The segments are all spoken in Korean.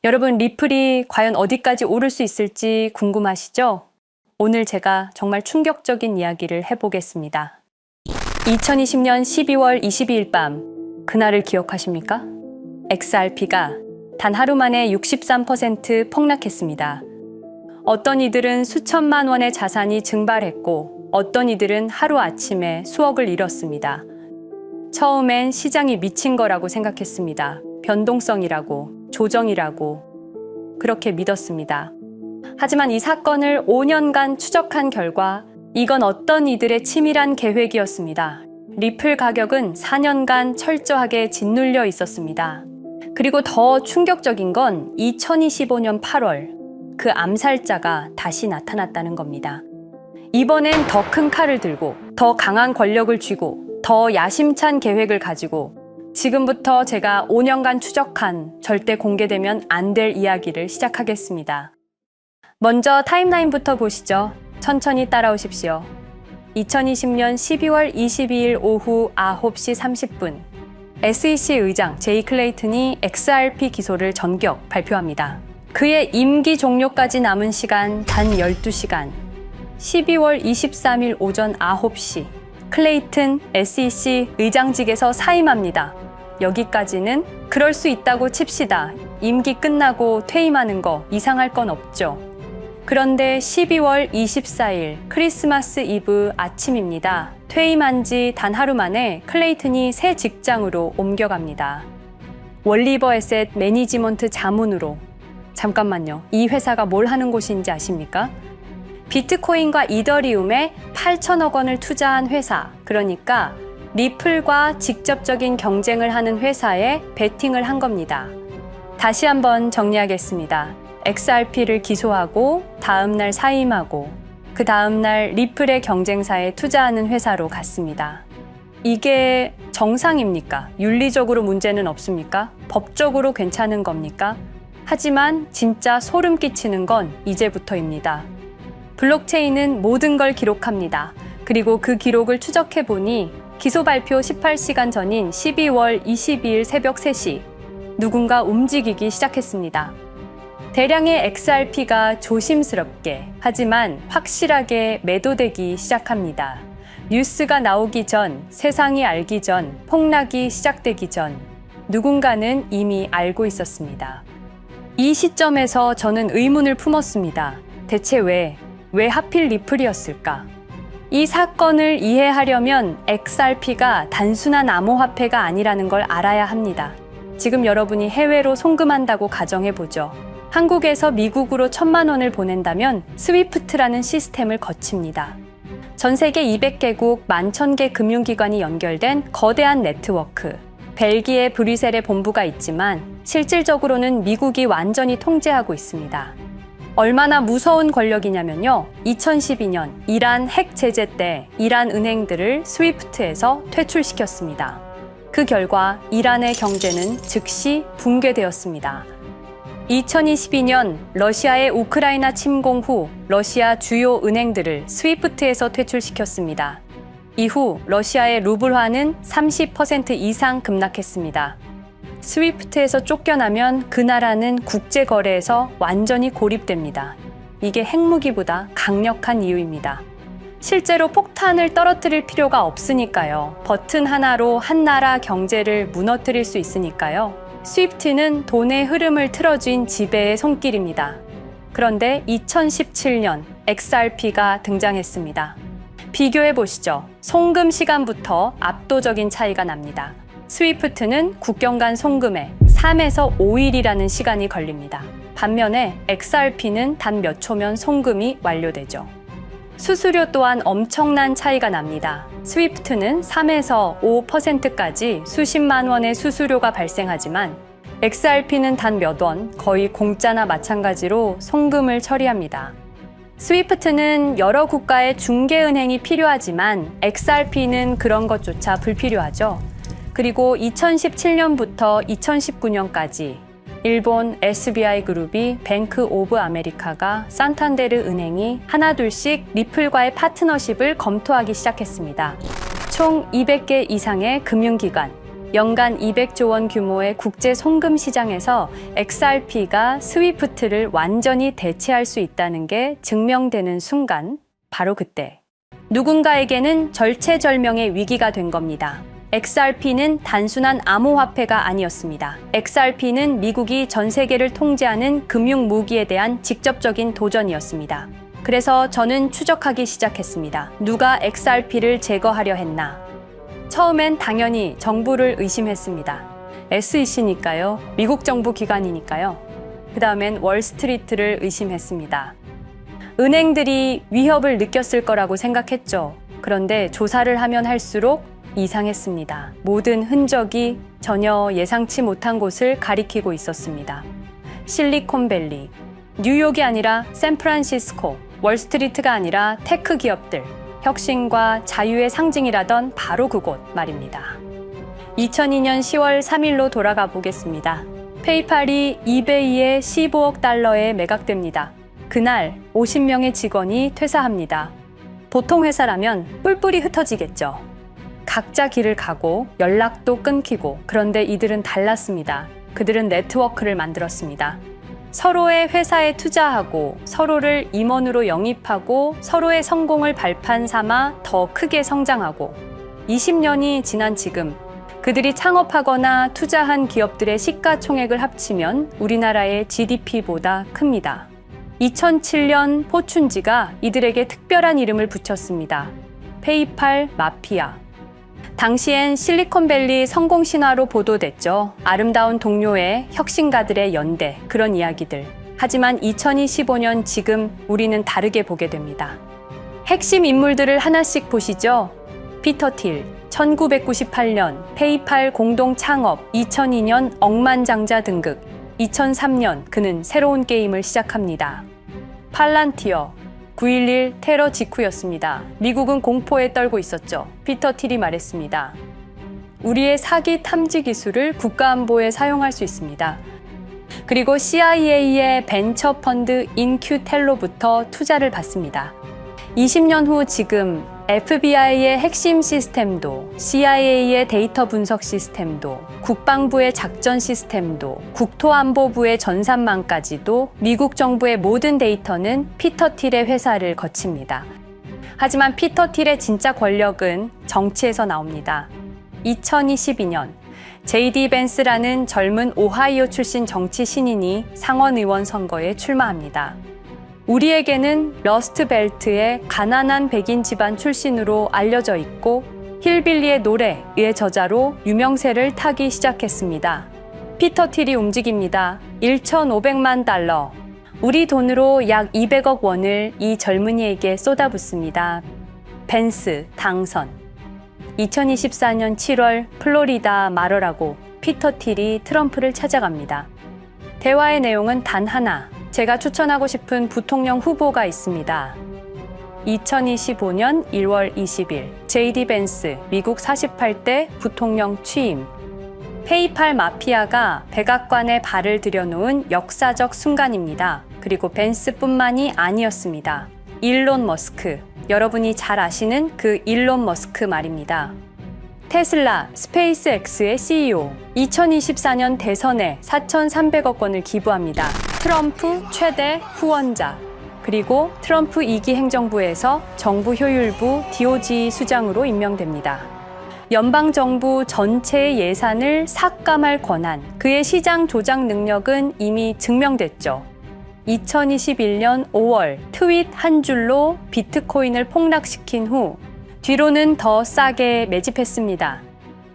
여러분, 리플이 과연 어디까지 오를 수 있을지 궁금하시죠? 오늘 제가 정말 충격적인 이야기를 해보겠습니다. 2020년 12월 22일 밤, 그날을 기억하십니까? XRP가 단 하루 만에 63% 폭락했습니다. 어떤 이들은 수천만 원의 자산이 증발했고, 어떤 이들은 하루아침에 수억을 잃었습니다. 처음엔 시장이 미친 거라고 생각했습니다. 변동성이라고, 조정이라고 그렇게 믿었습니다. 하지만 이 사건을 5년간 추적한 결과 이건 어떤 이들의 치밀한 계획이었습니다. 리플 가격은 4년간 철저하게 짓눌려 있었습니다. 그리고 더 충격적인 건 2025년 8월 그 암살자가 다시 나타났다는 겁니다. 이번엔 더 큰 칼을 들고 더 강한 권력을 쥐고 더 야심찬 계획을 가지고 지금부터 제가 5년간 추적한 절대 공개되면 안 될 이야기를 시작하겠습니다. 먼저 타임라인부터 보시죠. 천천히 따라오십시오. 2020년 12월 22일 오후 9시 30분 SEC 의장 제이 클레이튼이 XRP 기소를 전격 발표합니다. 그의 임기 종료까지 남은 시간 단 12시간 12월 23일 오전 9시 클레이튼 SEC 의장직에서 사임합니다. 여기까지는 그럴 수 있다고 칩시다. 임기 끝나고 퇴임하는 거 이상할 건 없죠. 그런데 12월 24일 크리스마스 이브 아침입니다. 퇴임한 지 단 하루 만에 클레이튼이 새 직장으로 옮겨갑니다. 월리버 에셋 매니지먼트 자문으로. 잠깐만요. 이 회사가 뭘 하는 곳인지 아십니까? 비트코인과 이더리움에 8천억 원을 투자한 회사, 그러니까 리플과 직접적인 경쟁을 하는 회사에 베팅을 한 겁니다. 다시 한번 정리하겠습니다. XRP를 기소하고 다음날 사임하고 그 다음날 리플의 경쟁사에 투자하는 회사로 갔습니다. 이게 정상입니까? 윤리적으로 문제는 없습니까? 법적으로 괜찮은 겁니까? 하지만 진짜 소름 끼치는 건 이제부터입니다. 블록체인은 모든 걸 기록합니다. 그리고 그 기록을 추적해보니 기소 발표 18시간 전인 12월 22일 새벽 3시 누군가 움직이기 시작했습니다. 대량의 XRP가 조심스럽게 하지만 확실하게 매도되기 시작합니다. 뉴스가 나오기 전, 세상이 알기 전, 폭락이 시작되기 전 누군가는 이미 알고 있었습니다. 이 시점에서 저는 의문을 품었습니다. 대체 왜 하필 리플이었을까? 이 사건을 이해하려면 XRP가 단순한 암호화폐가 아니라는 걸 알아야 합니다. 지금 여러분이 해외로 송금한다고 가정해보죠. 한국에서 미국으로 1,000만 원을 보낸다면 스위프트라는 시스템을 거칩니다. 전 세계 200개국 11,000개 금융기관이 연결된 거대한 네트워크. 벨기에 브뤼셀에 본부가 있지만 실질적으로는 미국이 완전히 통제하고 있습니다. 얼마나 무서운 권력이냐면요. 2012년 이란 핵 제재 때 이란 은행들을 스위프트에서 퇴출시켰습니다. 그 결과 이란의 경제는 즉시 붕괴되었습니다. 2022년 러시아의 우크라이나 침공 후 러시아 주요 은행들을 스위프트에서 퇴출시켰습니다. 이후 러시아의 루블화는 30% 이상 급락했습니다. 스위프트에서 쫓겨나면 그 나라는 국제거래에서 완전히 고립됩니다. 이게 핵무기보다 강력한 이유입니다. 실제로 폭탄을 떨어뜨릴 필요가 없으니까요. 버튼 하나로 한 나라 경제를 무너뜨릴 수 있으니까요. 스위프트는 돈의 흐름을 틀어준 지배의 손길입니다. 그런데 2017년 XRP가 등장했습니다. 비교해 보시죠. 송금 시간부터 압도적인 차이가 납니다. 스위프트는 국경 간 송금에 3에서 5일이라는 시간이 걸립니다. 반면에 XRP는 단 몇 초면 송금이 완료되죠. 수수료 또한 엄청난 차이가 납니다. 스위프트는 3에서 5%까지 수십만 원의 수수료가 발생하지만 XRP는 단 몇 원, 거의 공짜나 마찬가지로 송금을 처리합니다. 스위프트는 여러 국가의 중개은행이 필요하지만 XRP는 그런 것조차 불필요하죠. 그리고 2017년부터 2019년까지 일본 SBI 그룹이 뱅크 오브 아메리카가 산탄데르 은행이 하나둘씩 리플과의 파트너십을 검토하기 시작했습니다. 총 200개 이상의 금융기관, 연간 200조 원 규모의 국제 송금 시장에서 XRP가 스위프트를 완전히 대체할 수 있다는 게 증명되는 순간, 바로 그때 누군가에게는 절체절명의 위기가 된 겁니다. XRP는 단순한 암호화폐가 아니었습니다. XRP는 미국이 전 세계를 통제하는 금융 무기에 대한 직접적인 도전이었습니다. 그래서 저는 추적하기 시작했습니다. 누가 XRP를 제거하려 했나? 처음엔 당연히 정부를 의심했습니다. SEC니까요. 미국 정부 기관이니까요. 그 다음엔 월스트리트를 의심했습니다. 은행들이 위협을 느꼈을 거라고 생각했죠. 그런데 조사를 하면 할수록 이상했습니다. 모든 흔적이 전혀 예상치 못한 곳을 가리키고 있었습니다. 실리콘밸리, 뉴욕이 아니라 샌프란시스코, 월스트리트가 아니라 테크 기업들, 혁신과 자유의 상징이라던 바로 그곳 말입니다. 2002년 10월 3일로 돌아가 보겠습니다. 페이팔이 이베이에 15억 달러에 매각됩니다. 그날 50명의 직원이 퇴사합니다. 보통 회사라면 뿔뿔이 흩어지겠죠. 각자 길을 가고 연락도 끊기고, 그런데 이들은 달랐습니다. 그들은 네트워크를 만들었습니다. 서로의 회사에 투자하고 서로를 임원으로 영입하고 서로의 성공을 발판 삼아 더 크게 성장하고, 20년이 지난 지금 그들이 창업하거나 투자한 기업들의 시가총액을 합치면 우리나라의 GDP보다 큽니다. 2007년 포춘지가 이들에게 특별한 이름을 붙였습니다. 페이팔 마피아. 당시엔 실리콘밸리 성공 신화로 보도됐죠. 아름다운 동료의 혁신가들의 연대, 그런 이야기들. 하지만 2025년 지금 우리는 다르게 보게 됩니다. 핵심 인물들을 하나씩 보시죠. 피터 틸, 1998년 페이팔 공동 창업, 2002년 억만장자 등극, 2003년 그는 새로운 게임을 시작합니다. 팔란티어, 9.11 테러 직후였습니다. 미국은 공포에 떨고 있었죠. 피터 틸이 말했습니다. 우리의 사기 탐지 기술을 국가안보에 사용할 수 있습니다. 그리고 CIA의 벤처 펀드 인큐텔로부터 투자를 받습니다. 20년 후 지금 FBI의 핵심 시스템도, CIA의 데이터 분석 시스템도, 국방부의 작전 시스템도, 국토안보부의 전산망까지도 미국 정부의 모든 데이터는 피터 틸의 회사를 거칩니다. 하지만 피터 틸의 진짜 권력은 정치에서 나옵니다. 2022년 JD 벤스라는 젊은 오하이오 출신 정치 신인이 상원의원 선거에 출마합니다. 우리에게는 러스트벨트의 가난한 백인 집안 출신으로 알려져 있고 힐빌리의 노래의 저자로 유명세를 타기 시작했습니다. 피터 틸이 움직입니다. 1,500만 달러, 우리 돈으로 약 200억 원을 이 젊은이에게 쏟아붓습니다. 벤스 당선. 2024년 7월 플로리다 마러라고 피터 틸이 트럼프를 찾아갑니다. 대화의 내용은 단 하나. 제가 추천하고 싶은 부통령 후보가 있습니다. 2025년 1월 20일 JD 벤스 미국 48대 부통령 취임. 페이팔 마피아가 백악관에 발을 들여놓은 역사적 순간입니다. 그리고 벤스뿐만이 아니었습니다. 일론 머스크, 여러분이 잘 아시는 그 일론 머스크 말입니다. 테슬라, 스페이스X의 CEO, 2024년 대선에 4,300억 원을 기부합니다. 트럼프 최대 후원자, 그리고 트럼프 2기 행정부에서 정부 효율부 DOJ 수장으로 임명됩니다. 연방정부 전체의 예산을 삭감할 권한, 그의 시장 조작 능력은 이미 증명됐죠. 2021년 5월 트윗 한 줄로 비트코인을 폭락시킨 후 뒤로는 더 싸게 매집했습니다.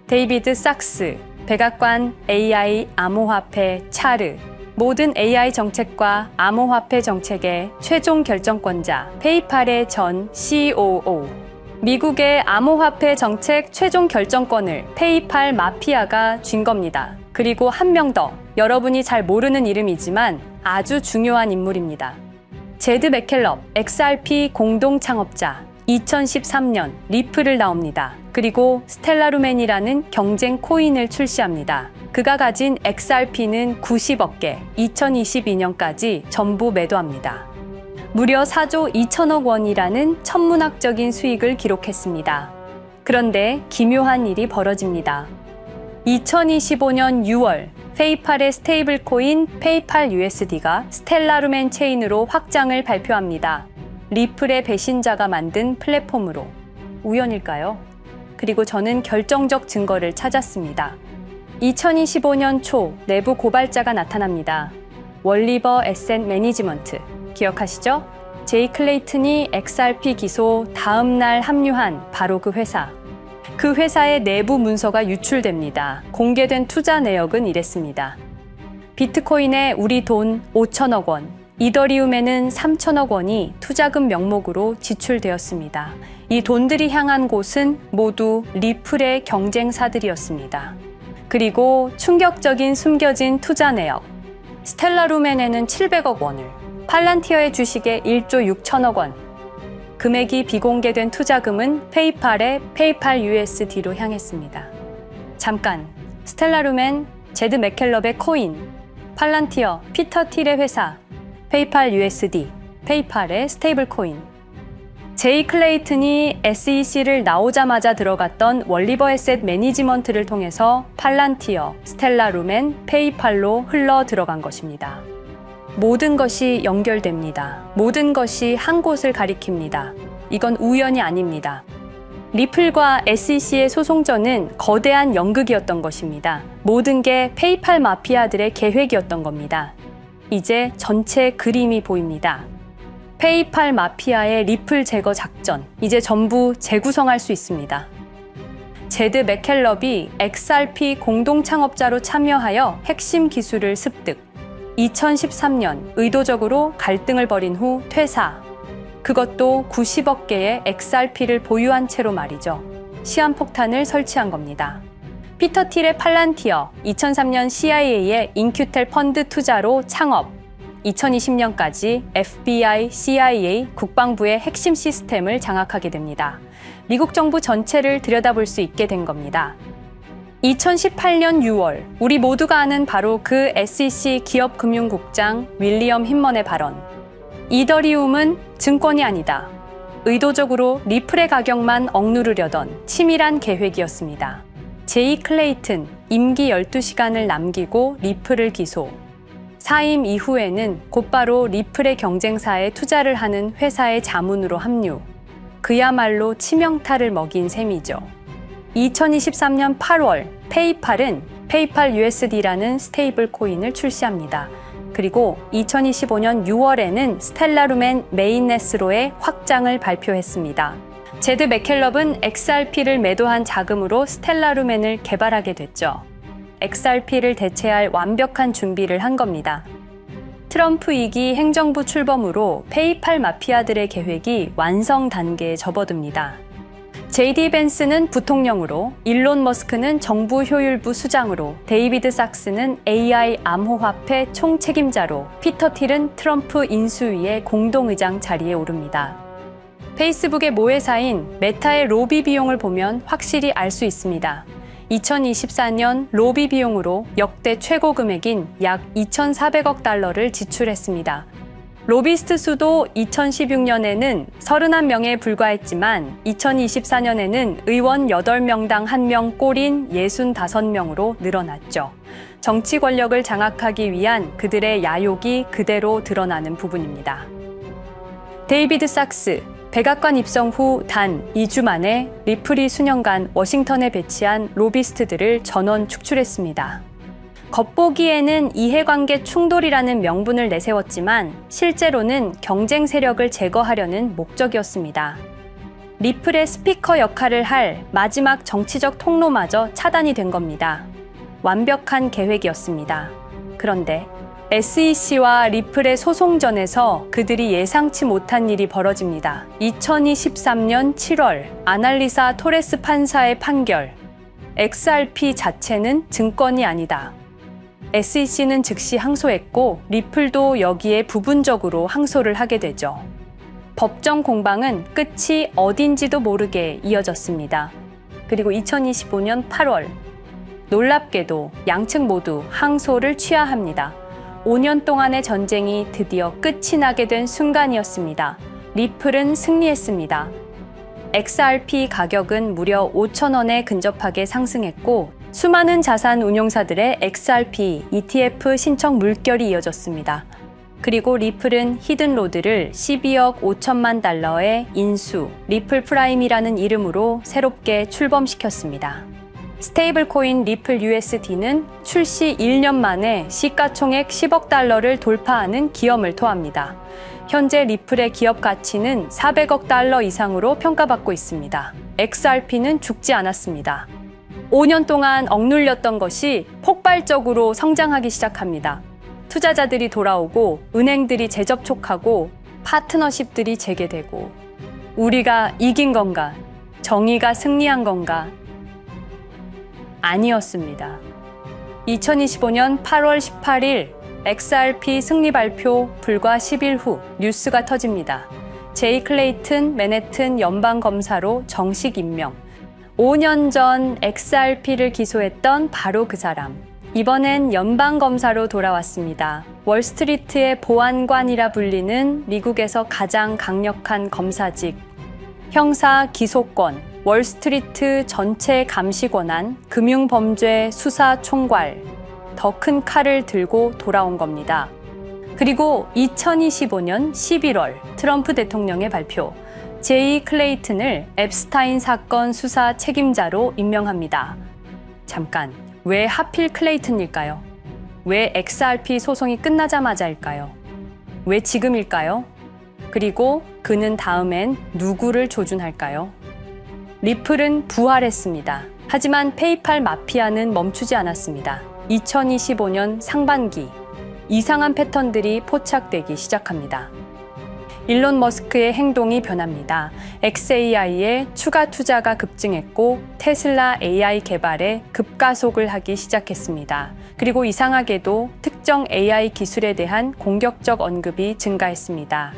데이비드 sak스, 백악관 AI 암호화폐 차르, 모든 AI 정책과 암호화폐 정책의 최종 결정권자, 페이팔의 전 COO. 미국의 암호화폐 정책 최종 결정권을 페이팔 마피아가 쥔 겁니다. 그리고 한 명 더, 여러분이 잘 모르는 이름이지만 아주 중요한 인물입니다. 제드 맥켈럽, XRP 공동 창업자, 2013년 리플을 나옵니다. 그리고 스텔라루멘이라는 경쟁 코인을 출시합니다. 그가 가진 XRP는 90억 개, 2022년까지 전부 매도합니다. 무려 4조 2천억 원이라는 천문학적인 수익을 기록했습니다. 그런데 기묘한 일이 벌어집니다. 2025년 6월 페이팔의 스테이블 코인 페이팔 USD가 스텔라루멘 체인으로 확장을 발표합니다. 리플의 배신자가 만든 플랫폼으로. 우연일까요? 그리고 저는 결정적 증거를 찾았습니다. 2025년 초 내부 고발자가 나타납니다. 월리버 에셋 매니지먼트 기억하시죠? 제이 클레이튼이 XRP 기소 다음 날 합류한 바로 그 회사. 그 회사의 내부 문서가 유출됩니다. 공개된 투자 내역은 이랬습니다. 비트코인에 우리 돈 5천억 원, 이더리움에는 3천억 원이 투자금 명목으로 지출되었습니다. 이 돈들이 향한 곳은 모두 리플의 경쟁사들이었습니다. 그리고 충격적인 숨겨진 투자 내역. 스텔라루멘에는 700억 원을, 팔란티어의 주식에 1조 6천억 원, 금액이 비공개된 투자금은 페이팔의 페이팔 USD로 향했습니다. 잠깐, 스텔라루멘, 제드 맥켈럽의 코인, 팔란티어, 피터 틸의 회사, 페이팔 USD, 페이팔의 스테이블 코인. 제이 클레이튼이 SEC를 나오자마자 들어갔던 월리버 에셋 매니지먼트를 통해서 팔란티어, 스텔라루멘, 페이팔로 흘러 들어간 것입니다. 모든 것이 연결됩니다. 모든 것이 한 곳을 가리킵니다. 이건 우연이 아닙니다. 리플과 SEC의 소송전은 거대한 연극이었던 것입니다. 모든 게 페이팔 마피아들의 계획이었던 겁니다. 이제 전체 그림이 보입니다. 페이팔 마피아의 리플 제거 작전, 이제 전부 재구성할 수 있습니다. 제드 맥켈럽이 XRP 공동 창업자로 참여하여 핵심 기술을 습득. 2013년 의도적으로 갈등을 벌인 후 퇴사. 그것도 90억 개의 XRP를 보유한 채로 말이죠. 시한폭탄을 설치한 겁니다. 피터 틸의 팔란티어, 2003년 CIA의 인큐텔 펀드 투자로 창업. 2020년까지 FBI, CIA, 국방부의 핵심 시스템을 장악하게 됩니다. 미국 정부 전체를 들여다볼 수 있게 된 겁니다. 2018년 6월, 우리 모두가 아는 바로 그 SEC 기업금융국장 윌리엄 힌먼의 발언. 이더리움은 증권이 아니다. 의도적으로 리플의 가격만 억누르려던 치밀한 계획이었습니다. 제이 클레이튼, 임기 12시간을 남기고 리플을 기소. 사임 이후에는 곧바로 리플의 경쟁사에 투자를 하는 회사의 자문으로 합류. 그야말로 치명타를 먹인 셈이죠. 2023년 8월 페이팔은 페이팔 USD라는 스테이블 코인을 출시합니다. 그리고 2025년 6월에는 스텔라루멘 메인넷으로의 확장을 발표했습니다. 제드 맥켈럽은 XRP를 매도한 자금으로 스텔라루멘을 개발하게 됐죠. XRP를 대체할 완벽한 준비를 한 겁니다. 트럼프 2기 행정부 출범으로 페이팔 마피아들의 계획이 완성 단계에 접어듭니다. JD 벤스는 부통령으로, 일론 머스크는 정부 효율부 수장으로, 데이비드 sak스는 AI 암호화폐 총책임자로, 피터 틸은 트럼프 인수위의 공동의장 자리에 오릅니다. 페이스북의 모회사인 메타의 로비 비용을 보면 확실히 알 수 있습니다. 2024년 로비 비용으로 역대 최고 금액인 약 2,400억 달러를 지출했습니다. 로비스트 수도 2016년에는 31명에 불과했지만 2024년에는 의원 8명당 1명 꼴인 65명으로 늘어났죠. 정치 권력을 장악하기 위한 그들의 야욕이 그대로 드러나는 부분입니다. 데이비드 sak스, 백악관 입성 후 단 2주 만에 리플이 수년간 워싱턴에 배치한 로비스트들을 전원 축출했습니다. 겉보기에는 이해관계 충돌이라는 명분을 내세웠지만 실제로는 경쟁 세력을 제거하려는 목적이었습니다. 리플의 스피커 역할을 할 마지막 정치적 통로마저 차단이 된 겁니다. 완벽한 계획이었습니다. 그런데 SEC와 리플의 소송전에서 그들이 예상치 못한 일이 벌어집니다. 2023년 7월 아날리사 토레스 판사의 판결. XRP 자체는 증권이 아니다. SEC는 즉시 항소했고 리플도 여기에 부분적으로 항소를 하게 되죠. 법정 공방은 끝이 어딘지도 모르게 이어졌습니다. 그리고 2025년 8월 놀랍게도 양측 모두 항소를 취하합니다. 5년 동안의 전쟁이 드디어 끝이 나게 된 순간이었습니다. 리플은 승리했습니다. XRP 가격은 무려 5,000원에 근접하게 상승했고 수많은 자산 운용사들의 XRP, ETF 신청 물결이 이어졌습니다. 그리고 리플은 히든로드를 12억 5천만 달러의 인수, 리플 프라임이라는 이름으로 새롭게 출범시켰습니다. 스테이블 코인 리플 USD는 출시 1년 만에 시가총액 10억 달러를 돌파하는 기염을 토합니다. 현재 리플의 기업 가치는 400억 달러 이상으로 평가받고 있습니다. XRP는 죽지 않았습니다. 5년 동안 억눌렸던 것이 폭발적으로 성장하기 시작합니다. 투자자들이 돌아오고 은행들이 재접촉하고 파트너십들이 재개되고 우리가 이긴 건가? 정의가 승리한 건가? 아니었습니다. 2025년 8월 18일 XRP 승리 발표 불과 10일 후 뉴스가 터집니다. 제이 클레이튼 맨해튼 연방검사로 정식 임명. 5년 전 XRP를 기소했던 바로 그 사람. 이번엔 연방검사로 돌아왔습니다. 월스트리트의 보안관이라 불리는 미국에서 가장 강력한 검사직. 형사 기소권, 월스트리트 전체 감시 권한, 금융범죄 수사 총괄. 더 큰 칼을 들고 돌아온 겁니다. 그리고 2025년 11월 트럼프 대통령의 발표. 제이 클레이튼을 앱스타인 사건 수사 책임자로 임명합니다. 잠깐, 왜 하필 클레이튼일까요? 왜 XRP 소송이 끝나자마자일까요? 왜 지금일까요? 그리고 그는 다음엔 누구를 조준할까요? 리플은 부활했습니다. 하지만 페이팔 마피아는 멈추지 않았습니다. 2025년 상반기, 이상한 패턴들이 포착되기 시작합니다. 일론 머스크의 행동이 변합니다. xAI에 추가 투자가 급증했고 테슬라 AI 개발에 급가속을 하기 시작했습니다. 그리고 이상하게도 특정 AI 기술에 대한 공격적 언급이 증가했습니다.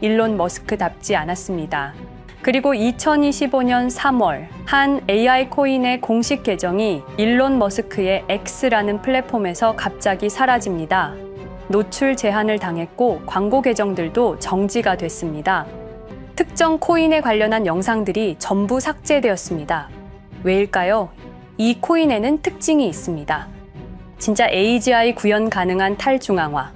일론 머스크답지 않았습니다. 그리고 2025년 3월 한 AI 코인의 공식 계정이 일론 머스크의 X라는 플랫폼에서 갑자기 사라집니다. 노출 제한을 당했고 광고 계정들도 정지가 됐습니다. 특정 코인에 관련한 영상들이 전부 삭제되었습니다. 왜일까요? 이 코인에는 특징이 있습니다. 진짜 AGI 구현 가능한 탈중앙화,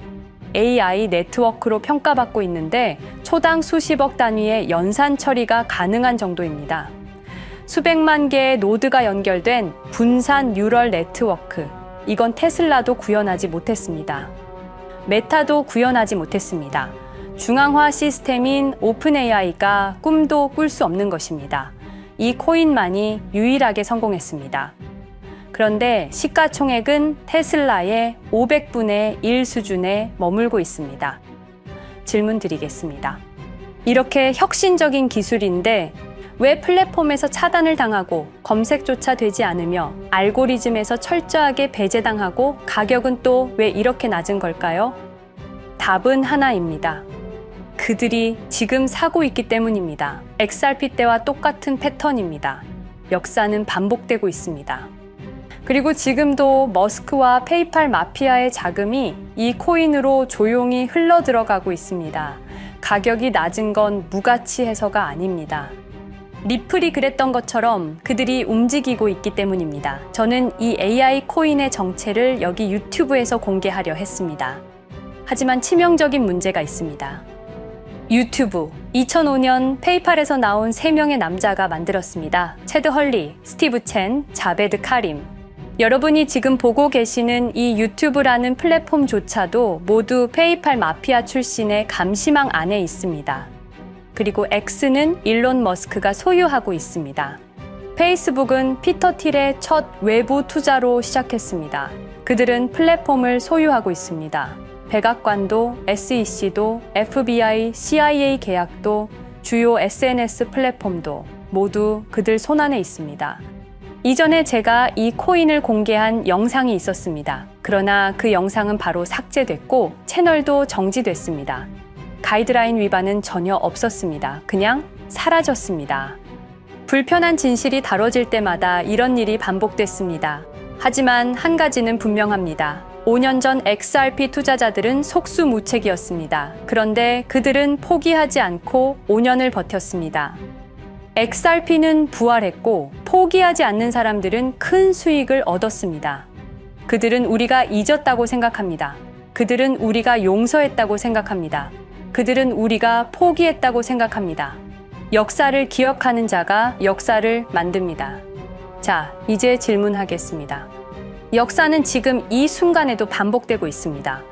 AI 네트워크로 평가받고 있는데 초당 수십억 단위의 연산 처리가 가능한 정도입니다. 수백만 개의 노드가 연결된 분산 뉴럴 네트워크, 이건 테슬라도 구현하지 못했습니다. 메타도 구현하지 못했습니다. 중앙화 시스템인 오픈 AI가 꿈도 꿀 수 없는 것입니다. 이 코인만이 유일하게 성공했습니다. 그런데 시가총액은 테슬라의 500분의 1 수준에 머물고 있습니다. 질문 드리겠습니다. 이렇게 혁신적인 기술인데 왜 플랫폼에서 차단을 당하고 검색조차 되지 않으며 알고리즘에서 철저하게 배제당하고 가격은 또 왜 이렇게 낮은 걸까요? 답은 하나입니다. 그들이 지금 사고 있기 때문입니다. XRP 때와 똑같은 패턴입니다. 역사는 반복되고 있습니다. 그리고 지금도 머스크와 페이팔 마피아의 자금이 이 코인으로 조용히 흘러 들어가고 있습니다. 가격이 낮은 건 무가치해서가 아닙니다. 리플이 그랬던 것처럼 그들이 움직이고 있기 때문입니다. 저는 이 AI 코인의 정체를 여기 유튜브에서 공개하려 했습니다. 하지만 치명적인 문제가 있습니다. 유튜브, 2005년 페이팔에서 나온 3명의 남자가 만들었습니다. 체드 헐리, 스티브 첸, 자베드 카림. 여러분이 지금 보고 계시는 이 유튜브라는 플랫폼조차도 모두 페이팔 마피아 출신의 감시망 안에 있습니다. 그리고 X는 일론 머스크가 소유하고 있습니다. 페이스북은 피터 틸의 첫 외부 투자로 시작했습니다. 그들은 플랫폼을 소유하고 있습니다. 백악관도, SEC도, FBI, CIA 계약도, 주요 SNS 플랫폼도 모두 그들 손안에 있습니다. 이전에 제가 이 코인을 공개한 영상이 있었습니다. 그러나 그 영상은 바로 삭제됐고 채널도 정지됐습니다. 가이드라인 위반은 전혀 없었습니다. 그냥 사라졌습니다. 불편한 진실이 다뤄질 때마다 이런 일이 반복됐습니다. 하지만 한 가지는 분명합니다. 5년 전 XRP 투자자들은 속수무책이었습니다. 그런데 그들은 포기하지 않고 5년을 버텼습니다. XRP는 부활했고 포기하지 않는 사람들은 큰 수익을 얻었습니다. 그들은 우리가 잊었다고 생각합니다. 그들은 우리가 용서했다고 생각합니다. 그들은 우리가 포기했다고 생각합니다. 역사를 기억하는 자가 역사를 만듭니다. 자, 이제 질문하겠습니다. 역사는 지금 이 순간에도 반복되고 있습니다.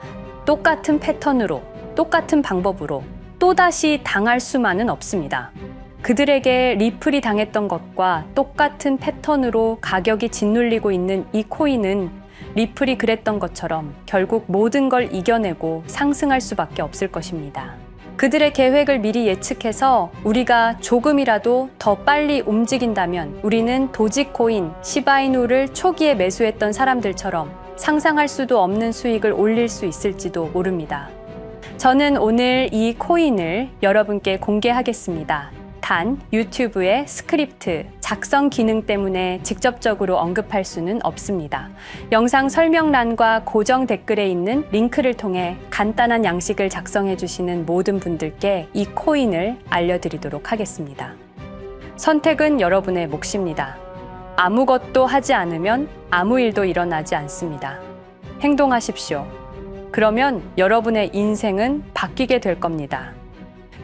똑같은 패턴으로, 똑같은 방법으로 또다시 당할 수만은 없습니다. 그들에게 리플이 당했던 것과 똑같은 패턴으로 가격이 짓눌리고 있는 이 코인은 리플이 그랬던 것처럼 결국 모든 걸 이겨내고 상승할 수밖에 없을 것입니다. 그들의 계획을 미리 예측해서 우리가 조금이라도 더 빨리 움직인다면 우리는 도지코인, 시바이누를 초기에 매수했던 사람들처럼 상상할 수도 없는 수익을 올릴 수 있을지도 모릅니다. 저는 오늘 이 코인을 여러분께 공개하겠습니다. 단, 유튜브의 스크립트, 작성 기능 때문에 직접적으로 언급할 수는 없습니다. 영상 설명란과 고정 댓글에 있는 링크를 통해 간단한 양식을 작성해 주시는 모든 분들께 이 코인을 알려드리도록 하겠습니다. 선택은 여러분의 몫입니다. 아무것도 하지 않으면 아무 일도 일어나지 않습니다. 행동하십시오. 그러면 여러분의 인생은 바뀌게 될 겁니다.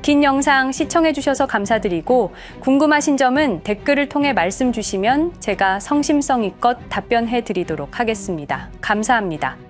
긴 영상 시청해주셔서 감사드리고 궁금하신 점은 댓글을 통해 말씀 주시면 제가 성심성의껏 답변해 드리도록 하겠습니다. 감사합니다.